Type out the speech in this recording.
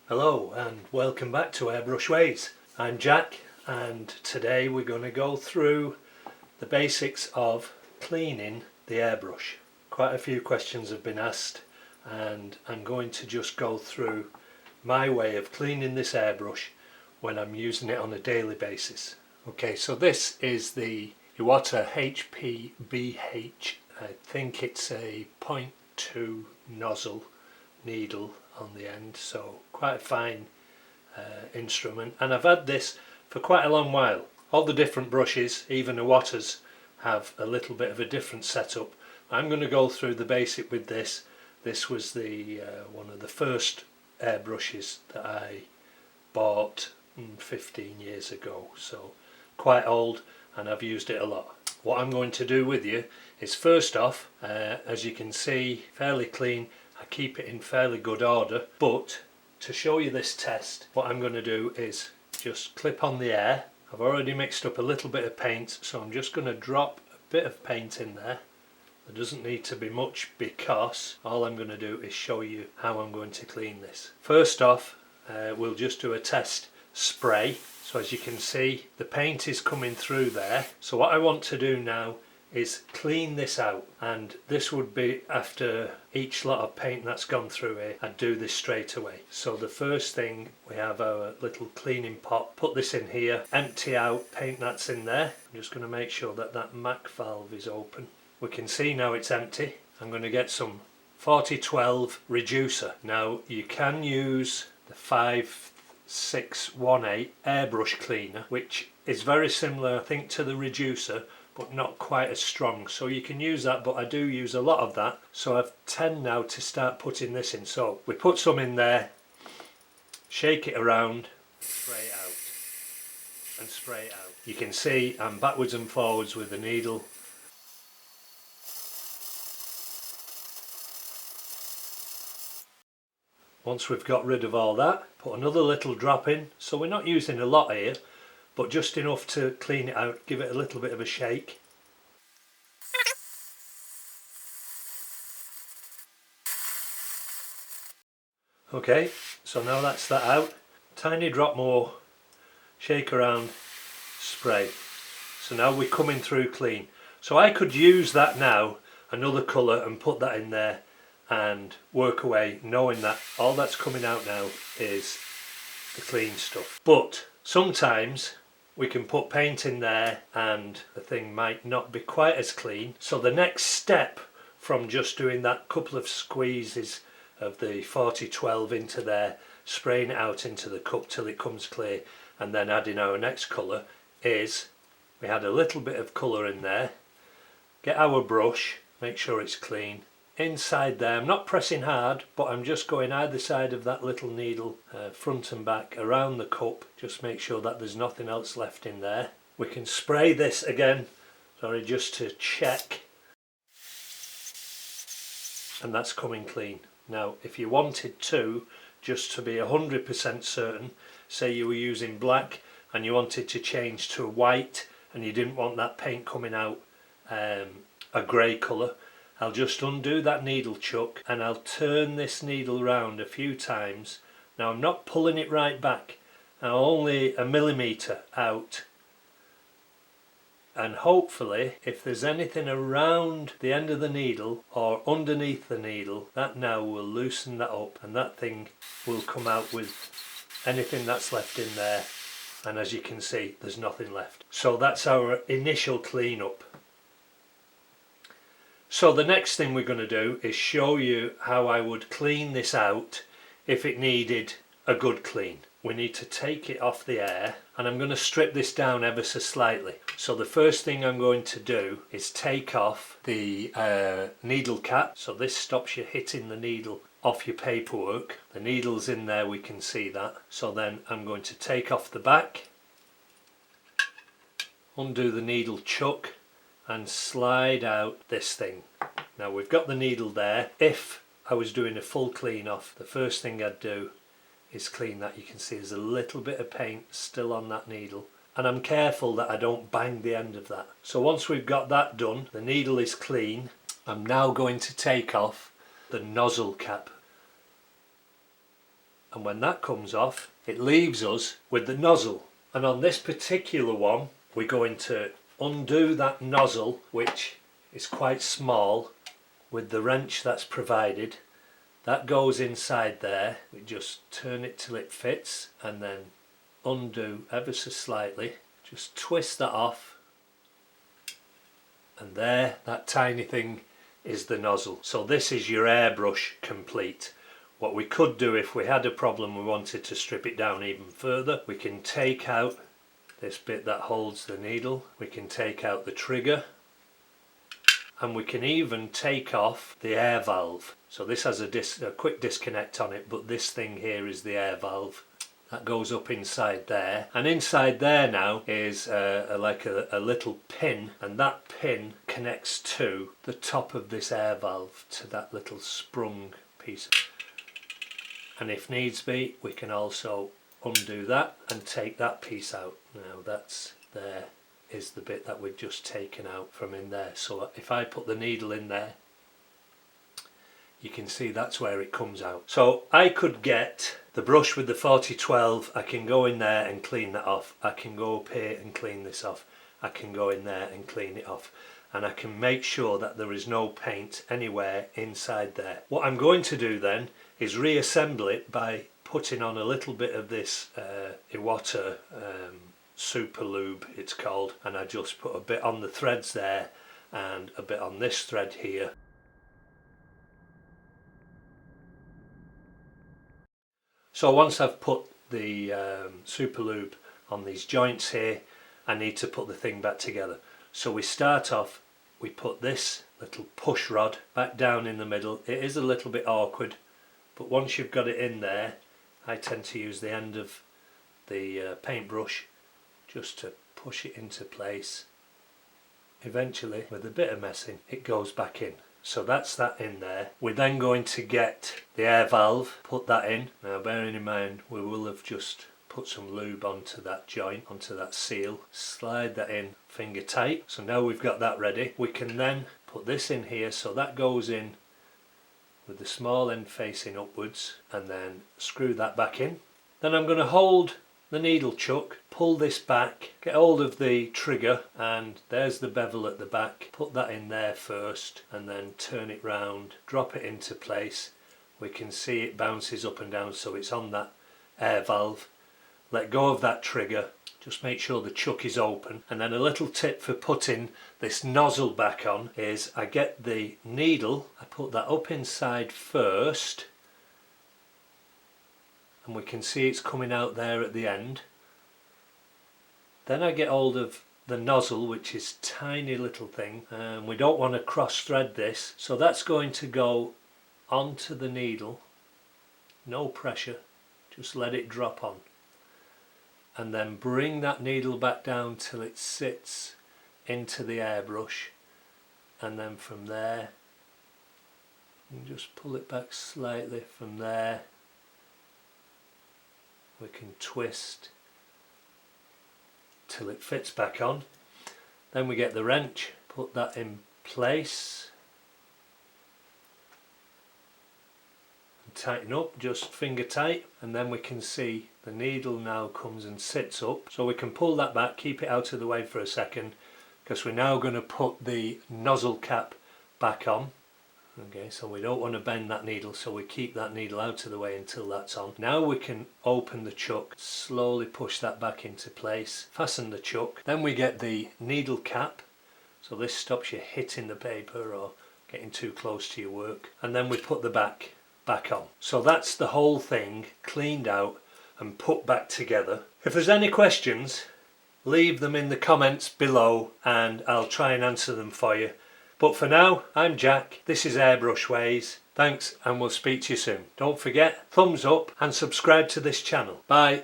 Hello and welcome back to Airbrush Ways. I'm Jack and today we're going to go through the basics of cleaning the airbrush. Quite a few questions have been asked and I'm going to just go through my way of cleaning this airbrush when I'm using it on a daily basis. Okay, so this is the Iwata HPBH. I think it's a 0.2 nozzle needle on the end, so quite a fine instrument, and I've had this for quite a long while. All the different brushes, even Iwata's, have a little bit of a different setup. I'm going to go through the basic with this. This was the one of the first airbrushes that I bought 15 years ago, so quite old, and I've used it a lot. What I'm going to do with you is, first off, as you can see, fairly clean. I keep it in fairly good order, but to show you this test, what I'm going to do is just clip on the air. I've already mixed up a little bit of paint, so I'm just going to drop a bit of paint in there. There doesn't need to be much because all I'm going to do is show you how I'm going to clean this. First off, we'll just do a test spray. So as you can see, the paint is coming through there. So what I want to do now is clean this out, and this would be after each lot of paint that's gone through here. I'd do this straight away. So the first thing, we have our little cleaning pot. Put this in here, empty out paint that's in there. I'm just going to make sure that that MAC valve is open. We can see now it's empty. I'm going to get some 4012 reducer. Now you can use the 5618 airbrush cleaner, which is very similar, I think, to the reducer, but not quite as strong, so you can use that, but I do use a lot of that, so I've tend now to start putting this in. So we put some in there, shake it around, spray it out, and spray it out. You can see I'm backwards and forwards with the needle. Once we've got rid of all that, put another little drop in, so we're not using a lot here, but just enough to clean it out, give it a little bit of a shake. Okay, so now that's that out, tiny drop more, shake around, spray. So now we're coming through clean. So I could use that now, another colour, and put that in there and work away, knowing that all that's coming out now is the clean stuff. But sometimes we can put paint in there and the thing might not be quite as clean. So the next step from just doing that couple of squeezes of the 4012 into there, spraying it out into the cup till it comes clear, and then adding our next colour, is we had a little bit of colour in there. Get our brush, make sure it's clean. Inside there, I'm not pressing hard, but I'm just going either side of that little needle, front and back, around the cup. Just make sure that there's nothing else left in there. We can spray this again, just to check, and that's coming clean. Now if you wanted to, just to be 100% certain, say you were using black and you wanted to change to white and you didn't want that paint coming out a grey colour, I'll just undo that needle chuck and I'll turn this needle round a few times. Now I'm not pulling it right back, I'm only a millimetre out, and hopefully if there's anything around the end of the needle or underneath the needle, that now will loosen that up and that thing will come out with anything that's left in there, and as you can see there's nothing left. So that's our initial clean up. So the next thing we're going to do is show you how I would clean this out if it needed a good clean. We need to take it off the air, and I'm going to strip this down ever so slightly. So the first thing I'm going to do is take off the needle cap, so this stops you hitting the needle off your paperwork. The needle's in there, we can see that. So then I'm going to take off the back, undo the needle chuck, and slide out this thing. Now we've got the needle there. If I was doing a full clean off, the first thing I'd do is clean that. You can see there's a little bit of paint still on that needle, and I'm careful that I don't bang the end of that. So once we've got that done, the needle is clean. I'm now going to take off the nozzle cap. and when that comes off it leaves us with the nozzle. And on this particular one we're going to undo that nozzle, which is quite small, with the wrench that's provided. That goes inside there. We just turn it till it fits and then undo ever so slightly, just twist that off, and there, that tiny thing is the nozzle. So this is your airbrush complete. What we could do if we had a problem we wanted to strip it down even further, we can take out this bit that holds the needle, we can take out the trigger, and we can even take off the air valve. So this has a quick disconnect on it, but this thing here is the air valve. That goes up inside there, and inside there now is like a little pin, and that pin connects to the top of this air valve, to that little sprung piece. And if needs be, we can also undo that and take that piece out. Now that's there is the bit that we've just taken out from in there. So if I put the needle in there, you can see that's where it comes out. So I could get the brush with the 4012, I can go in there and clean that off. I can go up here and clean this off. I can go in there and clean it off. And I can make sure that there is no paint anywhere inside there. What I'm going to do then is reassemble it by putting on a little bit of this Iwata super lube, it's called, and I just put a bit on the threads there and a bit on this thread here. So once I've put the super lube on these joints here, I need to put the thing back together. So we start off, we put this little push rod back down in the middle. It is a little bit awkward, but once you've got it in there, I tend to use the end of the paintbrush just to push it into place. Eventually, with a bit of messing, it goes back in. So that's that in there. We're then going to get the air valve, put that in. Now bearing in mind we will have just put some lube onto that joint, onto that seal, slide that in finger tight. So now we've got that ready. We can then put this in here, so that goes in with the small end facing upwards, and then screw that back in. Then I'm going to hold the needle chuck, pull this back, get hold of the trigger, and there's the bevel at the back. Put that in there first and then turn it round, drop it into place. We can see it bounces up and down, so it's on that air valve. Let go of that trigger, just make sure the chuck is open. And then a little tip for putting this nozzle back on is I get the needle, I put that up inside first, and we can see it's coming out there at the end. Then I get hold of the nozzle, which is a tiny little thing, and we don't want to cross thread this, so that's going to go onto the needle, no pressure, just let it drop on, and then bring that needle back down till it sits into the airbrush, and then from there you just pull it back slightly. From there we can twist till it fits back on. Then we get the wrench, put that in place and tighten up, just finger tight, and then we can see the needle now comes and sits up. So we can pull that back, keep it out of the way for a second, because we're now going to put the nozzle cap back on. Okay, so we don't want to bend that needle, so we keep that needle out of the way until that's on. Now we can open the chuck, slowly push that back into place, fasten the chuck. Then we get the needle cap, so this stops you hitting the paper or getting too close to your work. And then we put the back on. So that's the whole thing cleaned out and put back together. If there's any questions, leave them in the comments below and I'll try and answer them for you. But for now, I'm Jack, this is Airbrush Ways. Thanks, and we'll speak to you soon. Don't forget, thumbs up and subscribe to this channel. Bye.